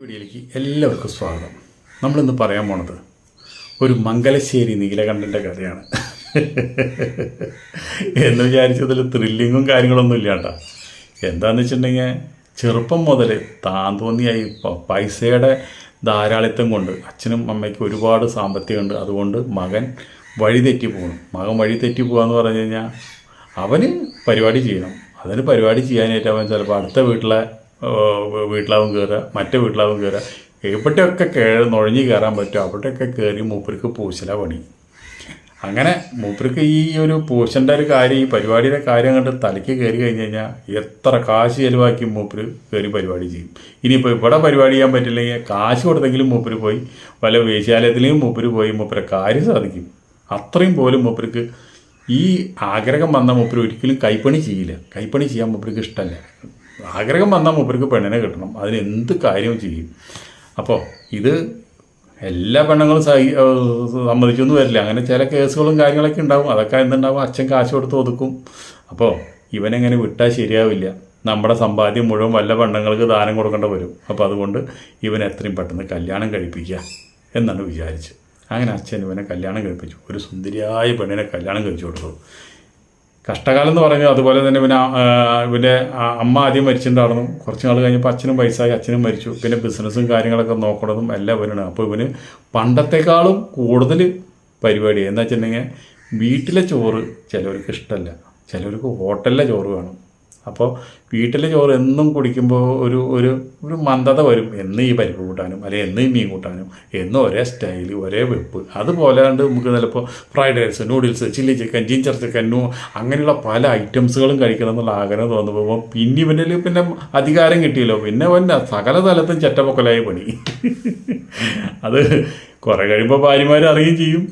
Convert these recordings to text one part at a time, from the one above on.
വീഡിയോയിലേക്ക് എല്ലാവർക്കും സ്വാഗതം. നമ്മളിന്ന് പറയാൻ പോണത് ഒരു മംഗലശ്ശേരി നീലകണ്ഠൻ്റെ കഥയാണ്. എന്ന് വിചാരിച്ചതിൽ ത്രില്ലിങ്ങും കാര്യങ്ങളൊന്നും ഇല്ല കേട്ടോ. എന്താണെന്ന് വെച്ചിട്ടുണ്ടെങ്കിൽ ചെറുപ്പം മുതൽ താൻ തോന്നിയായി പൈസയുടെ ധാരാളിത്തം കൊണ്ട് അച്ഛനും അമ്മയ്ക്കും ഒരുപാട് സാമ്പത്തികമുണ്ട്. അതുകൊണ്ട് മകൻ വഴിതെറ്റി പോകണം. മകൻ വഴിതെറ്റി പോകാന്ന് പറഞ്ഞു കഴിഞ്ഞാൽ അവന് പരിപാടി ചെയ്യണം. അതിന് പരിപാടി ചെയ്യാനായിട്ട് അവൻ ചിലപ്പോൾ അടുത്ത വീട്ടിലാവും കയറുക, മറ്റേ വീട്ടിലാവും കയറുക. എവിടെയൊക്കെ നുഴഞ്ഞ് കയറാൻ പറ്റും അവിടെയൊക്കെ കയറി മൂപ്പർക്ക് പൂശല പണി. അങ്ങനെ മൂപ്പർക്ക് ഈ ഒരു പൂശൻ്റെ ഒരു കാര്യം, ഈ പരിപാടിയുടെ കാര്യം കണ്ട് തലയ്ക്ക് കയറി കഴിഞ്ഞ് കഴിഞ്ഞാൽ എത്ര കാശ് ചിലവാക്കി മൂപ്പര് കയറി പരിപാടി ചെയ്യും. ഇനിയിപ്പോൾ ഇവിടെ പരിപാടി ചെയ്യാൻ പറ്റില്ലെങ്കിൽ കാശ് കൊടുത്തെങ്കിലും മൂപ്പര് പോയി വല്ല വേശ്യാലയത്തിലെയും മൂപ്പര് പോയി മൂപ്പരെ കാര്യം സാധിക്കും. അത്രയും പോലും മൂപ്പർക്ക് ഈ ആഗ്രഹം വന്ന മൂപ്പര് ഒരിക്കലും കൈപ്പണി ചെയ്യില്ല. കൈപ്പണി ചെയ്യാൻ മൂപ്പർക്ക് ഇഷ്ടമല്ല. ആഗ്രഹം വന്നാൽ മൂപ്പർക്ക് പെണ്ണിനെ കിട്ടണം. അതിന് എന്ത് കാര്യവും ചെയ്യും. അപ്പോൾ ഇത് എല്ലാ പെണ്ണുങ്ങളും സമ്മതിച്ചൊന്നും വരില്ല. അങ്ങനെ ചില കേസുകളും കാര്യങ്ങളൊക്കെ ഉണ്ടാവും. അതൊക്കെ എന്തുണ്ടാവും, അച്ഛൻ കാശ് കൊടുത്ത് ഒതുക്കും. അപ്പോൾ ഇവനെങ്ങനെ വിട്ടാൽ ശരിയാവില്ല. നമ്മുടെ സമ്പാദ്യം മുഴുവൻ വല്ല പെണ്ണുങ്ങൾക്ക് ദാനം കൊടുക്കേണ്ട വരും. അപ്പോൾ അതുകൊണ്ട് ഇവൻ എത്രയും പെട്ടെന്ന് കല്യാണം കഴിപ്പിക്കുക എന്നാണ് വിചാരിച്ച്. അങ്ങനെ അച്ഛൻ ഇവനെ കല്യാണം കഴിപ്പിച്ചു. ഒരു സുന്ദരിയായ പെണ്ണിനെ കല്യാണം കഴിച്ചു കൊടുത്തു. കഷ്ടകാലം എന്ന് പറഞ്ഞാൽ അതുപോലെ തന്നെ ഇവൻ്റെ അമ്മ ആദ്യം മരിച്ചിട്ടുണ്ടായിരുന്നു. കുറച്ച് നാൾ കഴിഞ്ഞപ്പോൾ അച്ഛനും വയസ്സായി, അച്ഛനും മരിച്ചു. പിന്നെ ബിസിനസ്സും കാര്യങ്ങളൊക്കെ നോക്കണതും എല്ലാം ഇവനാണ്. അപ്പോൾ ഇവന് പണ്ടത്തെക്കാളും കൂടുതൽ പരിപാടി എന്താ വെച്ചിട്ടുണ്ടെങ്കിൽ വീട്ടിലെ ചോറ് ചിലവർക്ക് ഇഷ്ടമല്ല, ചിലവർക്ക് ഹോട്ടലിലെ ചോറ് വേണം. അപ്പോൾ വീട്ടിലെ ചോറ് എന്നും കുടിക്കുമ്പോൾ ഒരു ഒരു ഒരു മന്ദത വരും. എന്ന് ഈ പരിപ്പ് കൂട്ടാനും അല്ലെങ്കിൽ എന്ന് ഈ മീൻ കൂട്ടാനും എന്നും ഒരേ സ്റ്റൈല്, ഒരേ വെപ്പ്. അതുപോലെ കണ്ട് നമുക്ക് ചിലപ്പോൾ fried rice, noodles, chilli chicken, ginger chicken, അങ്ങനെയുള്ള പല ഐറ്റംസുകളും കഴിക്കണം എന്നുള്ള ആഗ്രഹം തോന്നുമ്പോൾ പിന്നെ ഇവൻ്റെ പിന്നെ അധികാരം കിട്ടിയല്ലോ. പിന്നെ അവൻ്റെ സകല തലത്തും ചെറ്റപ്പൊക്കലായി പണി. അത് കുറേ കഴിയുമ്പോൾ ഭാര്യമാർ അറിയുകയും ചെയ്യും.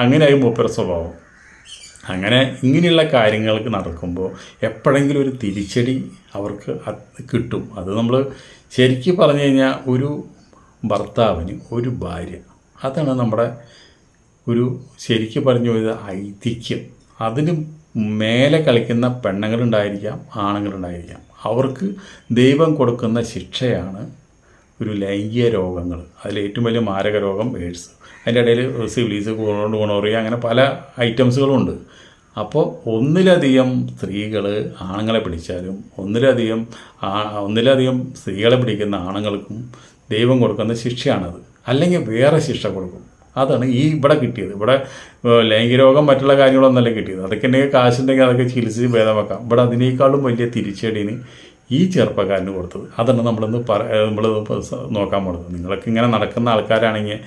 അങ്ങനെയായി മൂപ്പര സ്വഭാവം. അങ്ങനെ ഇങ്ങനെയുള്ള കാര്യങ്ങൾക്ക് നടക്കുമ്പോൾ എപ്പോഴെങ്കിലും ഒരു തിരിച്ചടി അവർക്ക് കിട്ടും. അത് നമ്മൾ ശരിക്കും പറഞ്ഞു കഴിഞ്ഞാൽ ഒരു ഭർത്താവിന് ഒരു ഭാര്യ, അതാണ് നമ്മുടെ ഒരു ശരിക്കും പറഞ്ഞു പോയത് ഐതിഹ്യം. അതിന് മേലെ കളിക്കുന്ന പെണ്ണുങ്ങളുണ്ടായിരിക്കാം, ആണുങ്ങളുണ്ടായിരിക്കാം. അവർക്ക് ദൈവം കൊടുക്കുന്ന ശിക്ഷയാണ് ഒരു ലൈംഗിക രോഗങ്ങൾ. അതിൽ ഏറ്റവും വലിയ മാരക രോഗം എയ്ഡ്സ്. അതിൻ്റെ ഇടയിൽ സിഫിലിസ്, ഗോണോറിയ, അങ്ങനെ പല ഐറ്റംസുകളുണ്ട്. അപ്പോൾ ഒന്നിലധികം സ്ത്രീകൾ ആണുങ്ങളെ പിടിച്ചാലും ഒന്നിലധികം സ്ത്രീകളെ പിടിക്കുന്ന ആണുങ്ങൾക്കും ദൈവം കൊടുക്കുന്ന ശിക്ഷയാണത്. അല്ലെങ്കിൽ വേറെ ശിക്ഷ കൊടുക്കും. അതാണ് ഇവിടെ കിട്ടിയത്. ഇവിടെ ലൈംഗിക രോഗം മറ്റുള്ള കാര്യങ്ങളൊന്നല്ല കിട്ടിയത്. അതൊക്കെ ഉണ്ടെങ്കിൽ കാശുണ്ടെങ്കിൽ അതൊക്കെ ചികിത്സിച്ച് ഭേദമാക്കാം. ഇവിടെ അതിനേക്കാളും വലിയ തിരിച്ചടീന് ഈ ചെറുപ്പക്കാരന് കൊടുത്തത്. അതാണ് നമ്മൾ നോക്കാൻ പോകുന്നത്. നിങ്ങളൊക്കെ ഇങ്ങനെ നടക്കുന്ന ആൾക്കാരാണെങ്കിൽ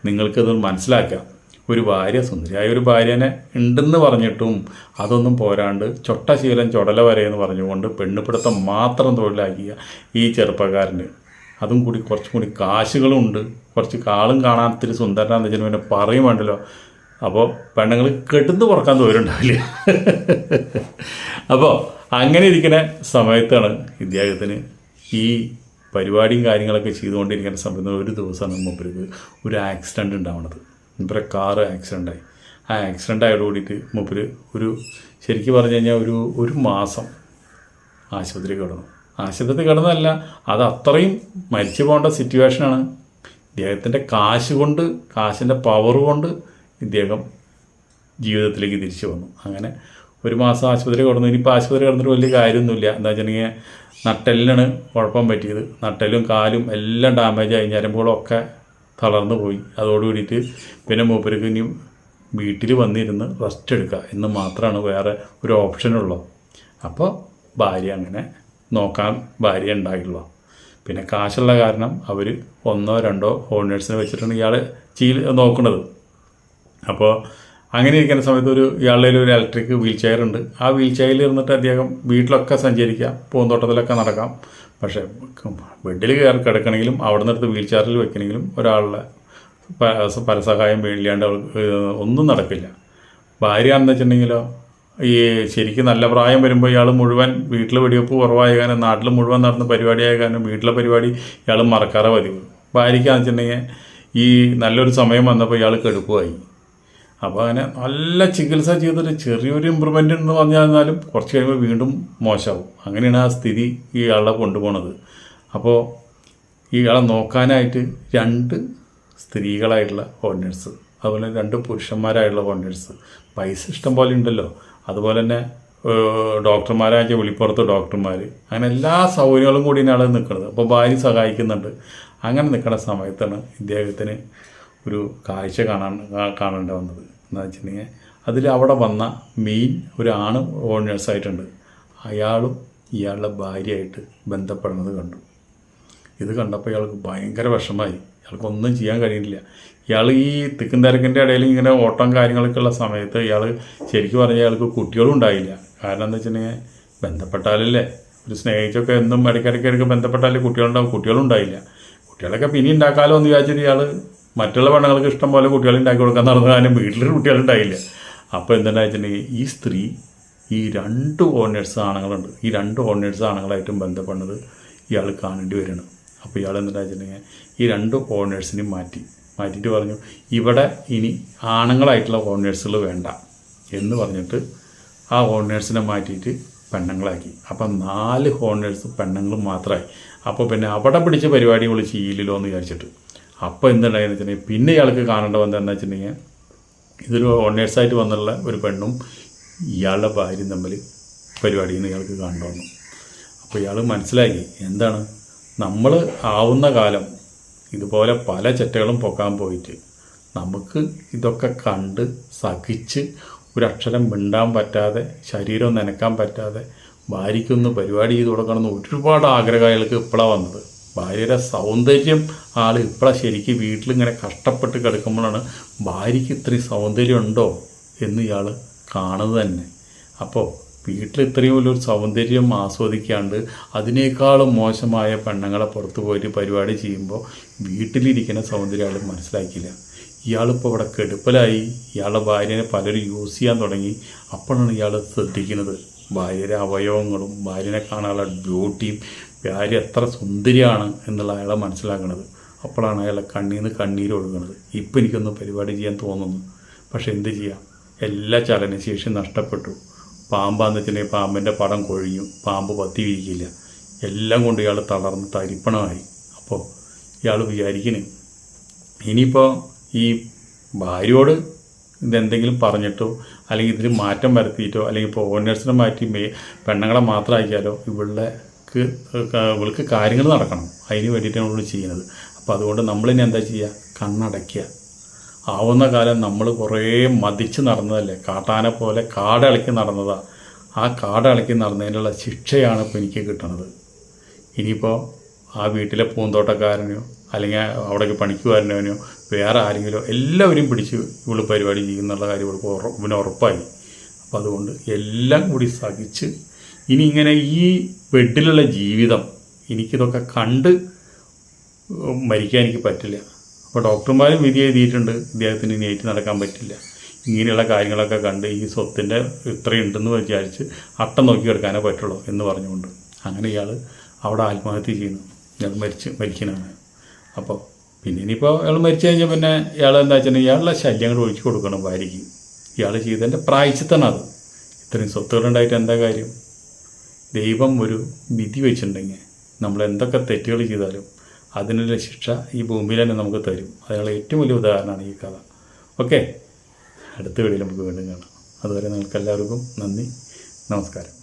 നിങ്ങൾക്കത് മനസ്സിലാക്കാം. ഒരു ഭാര്യ, സുന്ദരിയായ ഒരു ഭാര്യനെ ഉണ്ടെന്ന് പറഞ്ഞിട്ടും അതൊന്നും പോരാണ്ട് ചൊട്ടശീലം ചുടല വരെയെന്ന് പറഞ്ഞുകൊണ്ട് പെണ്ണുപിടുത്തം മാത്രം തൊഴിലാക്കിയ ഈ ചെറുപ്പക്കാരന് അതും കൂടി കുറച്ചും കൂടി കാശുകളുണ്ട്, കുറച്ച് കാളും കാണാത്തൊരു സുന്ദരനാന്ന് വെച്ചാൽ പിന്നെ പറയും വേണ്ടല്ലോ. അപ്പോൾ പെണ്ണുങ്ങൾ കെട്ടുന്ന് പുറക്കാൻ തോരുണ്ടാവില്ല. അപ്പോൾ അങ്ങനെ ഇരിക്കുന്ന സമയത്താണ് ഇദ്ദേഹത്തിന് ഈ പരിപാടിയും കാര്യങ്ങളൊക്കെ ചെയ്തുകൊണ്ടിരിക്കുന്ന സമയത്ത് ഒരു ദിവസമാണ് മൂപ്പർക്ക് ഒരു ആക്സിഡൻറ്റ് ഉണ്ടാവുന്നത്. മൂപ്പരെ കാറ് ആക്സിഡൻ്റായി. ആ ആക്സിഡൻ്റ് ആയോട് കൂടിയിട്ട് മൂപ്പര് ശരിക്കും പറഞ്ഞു കഴിഞ്ഞാൽ ഒരു മാസം ആശുപത്രി കിടന്നു. ആശുപത്രി കിടന്നതല്ല, അത് അത്രയും മരിച്ചു പോകേണ്ട സിറ്റുവേഷനാണ്. ഇദ്ദേഹത്തിൻ്റെ കാശിൻ്റെ പവർ കൊണ്ട് ഇദ്ദേഹം ജീവിതത്തിലേക്ക് തിരിച്ചു വന്നു. അങ്ങനെ ഒരു മാസം ആശുപത്രി കിടന്നു. ഇനിയിപ്പോൾ ആശുപത്രി കിടന്നിട്ട് വലിയ കാര്യമൊന്നുമില്ല. എന്താ വെച്ചിട്ടുണ്ടെങ്കിൽ നട്ടെല്ലിനാണ് കുഴപ്പം പറ്റിയത്. നട്ടെല്ലും കാലും എല്ലാം ഡാമേജായി, ഞരമ്പുകളൊക്കെ തളർന്നു പോയി. അതോടുകൂടിയിട്ട് പിന്നെ മൂപ്പർക്ക് ഇനി വീട്ടിൽ വന്നിരുന്ന് റെസ്റ്റ് എടുക്കുക എന്ന് മാത്രമാണ് വേറെ ഒരു ഓപ്ഷനുള്ളൂ. അപ്പോൾ ഭാര്യ അങ്ങനെ നോക്കാൻ ഭാര്യ ഉണ്ടായിട്ടുള്ളൂ. പിന്നെ കാശുള്ള കാരണം അവർ 1-2 ഹോം നേഴ്സിനെ വെച്ചിട്ടാണ് ഇയാൾ നോക്കുന്നത്. അപ്പോൾ അങ്ങനെ ഇരിക്കുന്ന സമയത്ത് ഇയാളുടെ ഒരു ഇലക്ട്രിക് വീൽ ചെയർ ഉണ്ട്. ആ വീൽ ചെയറിൽ ഇരുന്നിട്ട് അദ്ദേഹം വീട്ടിലൊക്കെ സഞ്ചരിക്കാം, പൂന്തോട്ടത്തിലൊക്കെ നടക്കാം. പക്ഷേ ബെഡിൽ കയറി കിടക്കണമെങ്കിലും അവിടെ നിന്നെടുത്ത് വീൽ ചെയറിൽ വെക്കണമെങ്കിലും ഒരാളുടെ പരസഹായം ഇല്ലാണ്ട് ഒന്നും നടക്കില്ല. ഭാര്യ ആണെന്ന് വെച്ചിട്ടുണ്ടെങ്കിലോ ഈ ശരിക്കും നല്ല പ്രായം വരുമ്പോൾ ഇയാൾ മുഴുവൻ വീട്ടിൽ വെടിവെപ്പ് കുറവായ കാരണം, നാട്ടിൽ മുഴുവൻ നടന്ന പരിപാടിയായ കാരണം വീട്ടിലെ പരിപാടി ഇയാൾ മറക്കാറ പതിവ്. ഭാര്യയ്ക്കാന്ന് വെച്ചിട്ടുണ്ടെങ്കിൽ ഈ നല്ലൊരു സമയം വന്നപ്പോൾ ഇയാൾ കെടുപ്പുമായി. അപ്പോൾ അങ്ങനെ നല്ല ചികിത്സ ചെയ്തൊരു ചെറിയൊരു ഇമ്പ്രൂവ്മെൻ്റ് എന്ന് പറഞ്ഞാലും കുറച്ച് കഴിയുമ്പോൾ വീണ്ടും മോശമാവും. അങ്ങനെയാണ് ആ സ്ഥിതി ഇയാളെ കൊണ്ടുപോകുന്നത്. അപ്പോൾ ഇയാളെ നോക്കാനായിട്ട് 2 സ്ത്രീകളായിട്ടുള്ള ഹോം നേഴ്സ്, അതുപോലെ 2 പുരുഷന്മാരായിട്ടുള്ള ഹോം നേഴ്സ്. പൈസ ഇഷ്ടം പോലെ ഉണ്ടല്ലോ. അതുപോലെ തന്നെ ഡോക്ടർമാരായ വെളിപ്പുറത്ത് ഡോക്ടർമാർ, അങ്ങനെ എല്ലാ സൗകര്യങ്ങളും കൂടിയാണ് ആൾ നിൽക്കുന്നത്. അപ്പോൾ ഭാര്യ സഹായിക്കുന്നുണ്ട്. അങ്ങനെ നിൽക്കുന്ന സമയത്താണ് ഇദ്ദേഹത്തിന് ഒരു കാഴ്ച കാണേണ്ടി വന്നത്. എന്താ വെച്ചിട്ടുണ്ടെങ്കിൽ അതിൽ അവിടെ വന്ന മെയിൻ ഒരു ആണ് ഹോം നേഴ്സായിട്ടുണ്ട്. അയാളും ഇയാളുടെ ഭാര്യയായിട്ട് ബന്ധപ്പെടുന്നത് കണ്ടു. ഇത് കണ്ടപ്പോൾ ഇയാൾക്ക് ഭയങ്കര വിഷമമായി. ഇയാൾക്കൊന്നും ചെയ്യാൻ കഴിയുന്നില്ല. ഇയാൾ ഈ തിക്കും തിരക്കിൻ്റെ ഇടയിൽ ഇങ്ങനെ ഓട്ടം കാര്യങ്ങളൊക്കെ ഉള്ള സമയത്ത് ഇയാൾ ശരിക്കും പറഞ്ഞാൽ ഇയാൾക്ക് കുട്ടികളും ഉണ്ടായില്ല. കാരണം എന്താ വെച്ചിട്ടുണ്ടെങ്കിൽ ബന്ധപ്പെട്ടാലല്ലേ, ഒരു സ്നേഹിച്ചൊക്കെ എന്നും ഇടയ്ക്കിടയ്ക്ക് ബന്ധപ്പെട്ടാലേ കുട്ടികളുണ്ടാവും. കുട്ടികളും ഉണ്ടായില്ല. കുട്ടികളൊക്കെ പിന്നെ ഉണ്ടാക്കാമല്ലോ എന്ന് വിചാരിച്ചിട്ട് ഇയാൾ മറ്റുള്ള പെണ്ണുങ്ങൾക്ക് ഇഷ്ടം പോലെ കുട്ടികളെ ഉണ്ടാക്കി കൊടുക്കാൻ നടന്ന കാര്യം വീട്ടിൽ കുട്ടികളുണ്ടായില്ല. അപ്പോൾ എന്തെന്ന് വെച്ചിട്ടുണ്ടെങ്കിൽ ഈ സ്ത്രീ ഈ 2 ഓണേഴ്സ് ആണുങ്ങളുണ്ട്, ഈ 2 ഓണേഴ്സ് ആണുങ്ങളായിട്ടും ബന്ധപ്പെടുന്നത് ഇയാൾ കാണേണ്ടി വരികയാണ്. അപ്പോൾ ഇയാൾ എന്താ വെച്ചിട്ടുണ്ടെങ്കിൽ ഈ 2 ഓണേഴ്സിനെയും മാറ്റിയിട്ട് പറഞ്ഞു, ഇവിടെ ഇനി ആണുങ്ങളായിട്ടുള്ള ഓണേഴ്സുകൾ വേണ്ട എന്ന് പറഞ്ഞിട്ട് ആ ഓണേഴ്സിനെ മാറ്റിയിട്ട് പെണ്ണുങ്ങളാക്കി. അപ്പം 4 ഓണേഴ്സ് പെണ്ണുങ്ങളും മാത്രമായി. അപ്പോൾ പിന്നെ അവിടെ പിടിച്ച പരിപാടി ഇവൾ ചെയ്യില്ലല്ലോ എന്ന് വിചാരിച്ചിട്ട് അപ്പോൾ എന്തുണ്ടായെന്ന് വെച്ചിട്ടുണ്ടെങ്കിൽ പിന്നെ ഇയാൾക്ക് കാണേണ്ട വന്നതെന്ന് വെച്ചിട്ടുണ്ടെങ്കിൽ ഇതൊരു ഓണേഴ്സായിട്ട് വന്നുള്ള ഒരു പെണ്ണും ഇയാളുടെ ഭാര്യയും തമ്മിൽ പരിപാടിയിൽ നിന്ന് ഇയാൾക്ക് കാണേണ്ടി വന്നു. അപ്പോൾ ഇയാൾ മനസ്സിലാക്കി എന്താണ്, നമ്മൾ ആവുന്ന കാലം ഇതുപോലെ പല ചെറ്റകളും പൊക്കാൻ പോയിട്ട് നമുക്ക് ഇതൊക്കെ കണ്ട് സഹിച്ച് ഒരക്ഷരം മിണ്ടാൻ പറ്റാതെ ശരീരം നനക്കാൻ പറ്റാതെ ഭാര്യയ്ക്കൊന്ന് പരിപാടി ചെയ്ത് കൊടുക്കണമെന്ന് ഒരുപാട് ആഗ്രഹം അയാൾക്ക് ഇപ്പോഴാണ് വന്നത്. ഭാര്യയുടെ സൗന്ദര്യം ആൾ ഇപ്പോഴാണ് ശരിക്കും വീട്ടിലിങ്ങനെ കഷ്ടപ്പെട്ട് കിടക്കുമ്പോഴാണ് ഭാര്യയ്ക്ക് ഇത്രയും സൗന്ദര്യം ഉണ്ടോ എന്ന് ഇയാൾ കാണുന്നത് തന്നെ. അപ്പോൾ വീട്ടിൽ ഇത്രയും വലിയൊരു സൗന്ദര്യം ആസ്വദിക്കാണ്ട് അതിനേക്കാളും മോശമായ പെണ്ണുങ്ങളെ പുറത്ത് പോയിട്ട് പരിപാടി ചെയ്യുമ്പോൾ വീട്ടിലിരിക്കുന്ന സൗന്ദര്യം ആൾ മനസ്സിലാക്കിയില്ല. ഇയാളിപ്പോൾ ഇവിടെ കെടുപ്പലായി. ഇയാളുടെ ഭാര്യനെ പലരും യൂസ് ചെയ്യാൻ തുടങ്ങി. അപ്പോഴാണ് ഇയാൾ ശ്രദ്ധിക്കുന്നത് ഭാര്യയുടെ അവയവങ്ങളും ഭാര്യനെ കാണാനുള്ള ബ്യൂട്ടിയും ഭാര്യ എത്ര സുന്ദരിയാണ് എന്നുള്ള അയാളെ മനസ്സിലാക്കുന്നത്. അപ്പോഴാണ് അയാളെ കണ്ണിൽ നിന്ന് കണ്ണീര് ഒഴുകുന്നത്. ഇപ്പം എനിക്കൊന്ന് പരിപാടി ചെയ്യാൻ തോന്നുന്നു, പക്ഷെ എന്ത് ചെയ്യാം, എല്ലാ ചലനശേഷിയും നഷ്ടപ്പെട്ടു. പാമ്പാന്ന് വെച്ചിട്ടുണ്ടെങ്കിൽ പാമ്പിൻ്റെ പടം കൊഴിഞ്ഞു, പാമ്പ് പത്തി വീഴിക്കില്ല, എല്ലാം കൊണ്ട് ഇയാൾ തളർന്ന് തരിപ്പണമായി. അപ്പോൾ ഇയാൾ വിചാരിക്കുന്നു ഇനിയിപ്പോൾ ഈ ഭാര്യയോട് ഇതെന്തെങ്കിലും പറഞ്ഞിട്ടോ അല്ലെങ്കിൽ ഇതിൽ മാറ്റം വരുത്തിയിട്ടോ അല്ലെങ്കിൽ ഇപ്പോൾ ഓണേഴ്സിനെ മാറ്റി പെണ്ണുങ്ങളെ മാത്രമാക്കിയാലോ ഇവൾക്ക് കാര്യങ്ങൾ നടക്കണം. അതിന് വേണ്ടിയിട്ടാണ് ഇവൾ ചെയ്യുന്നത്. അപ്പോൾ അതുകൊണ്ട് നമ്മളിനി എന്താ ചെയ്യുക, കണ്ണടയ്ക്കുക. ആവുന്ന കാലം നമ്മൾ കുറേ മതിച്ച് നടന്നതല്ലേ, കാട്ടാനെ പോലെ കാടളക്കി നടന്നതാണ്. ആ കാടളക്കി നടന്നതിനുള്ള ശിക്ഷയാണ് ഇപ്പോൾ എനിക്ക് കിട്ടുന്നത്. ഇനിയിപ്പോൾ ആ വീട്ടിലെ പൂന്തോട്ടക്കാരനെയോ അല്ലെങ്കിൽ അവിടേക്ക് പണിക്കുകാരനോ വേറെ ആരെങ്കിലോ എല്ലാവരും പിടിച്ച് ഇവൾ പരിപാടി ചെയ്യുന്നുള്ള കാര്യം ഇവൾക്ക് ഉറപ്പായി. അപ്പോൾ അതുകൊണ്ട് എല്ലാം കൂടി സഹിച്ച് ഇനി ഇങ്ങനെ ഈ ബെഡിലുള്ള ജീവിതം എനിക്കിതൊക്കെ കണ്ട് മരിക്കാൻ എനിക്ക് പറ്റില്ല. അപ്പോൾ ഡോക്ടർമാരും വിധി എഴുതിയിട്ടുണ്ട്, ഇദ്ദേഹത്തിന് ഇനി ഏറ്റ് നടക്കാൻ പറ്റില്ല. ഇങ്ങനെയുള്ള കാര്യങ്ങളൊക്കെ കണ്ട് ഈ സ്വത്തിൻ്റെ ഇത്രയുണ്ടെന്ന് വിചാരിച്ച് അട്ടം നോക്കി കിടക്കാനേ പറ്റുള്ളൂ എന്ന് പറഞ്ഞുകൊണ്ട് അങ്ങനെ ഇയാൾ അവിടെ ആത്മഹത്യ ചെയ്യുന്നു. ഇയാൾ മരിക്കുന്നതാണ്. അപ്പോൾ പിന്നെ ഇനിയിപ്പോൾ ഇയാൾ മരിച്ചു കഴിഞ്ഞാൽ പിന്നെ ഇയാൾ എന്താ വെച്ചിട്ടുണ്ടെങ്കിൽ ഇയാളുടെ ശല്യങ്ങൾ ഒഴിച്ചു കൊടുക്കണം ഭാര്യയ്ക്ക്. ഇയാൾ ചെയ്തതിൻ്റെ പ്രായശ്ചിത്തമാണ് അത്. ഇത്രയും സ്വത്തുകളുണ്ടായിട്ട് എന്താ കാര്യം? ദൈവം ഒരു വിധി വെച്ചിട്ടുണ്ടെങ്കിൽ നമ്മൾ എന്തൊക്കെ തെറ്റുകൾ ചെയ്താലും അതിനുള്ള ശിക്ഷ ഈ ഭൂമിയിൽ തന്നെ നമുക്ക് തരും. അയാളുടെ ഏറ്റവും വലിയ ഉദാഹരണമാണ് ഈ കഥ. ഓക്കെ, അടുത്ത വീഡിയോയിൽ നമുക്ക് വീണ്ടും കാണാം. അതുവരെ നിങ്ങൾക്ക് എല്ലാവർക്കും നന്ദി, നമസ്കാരം.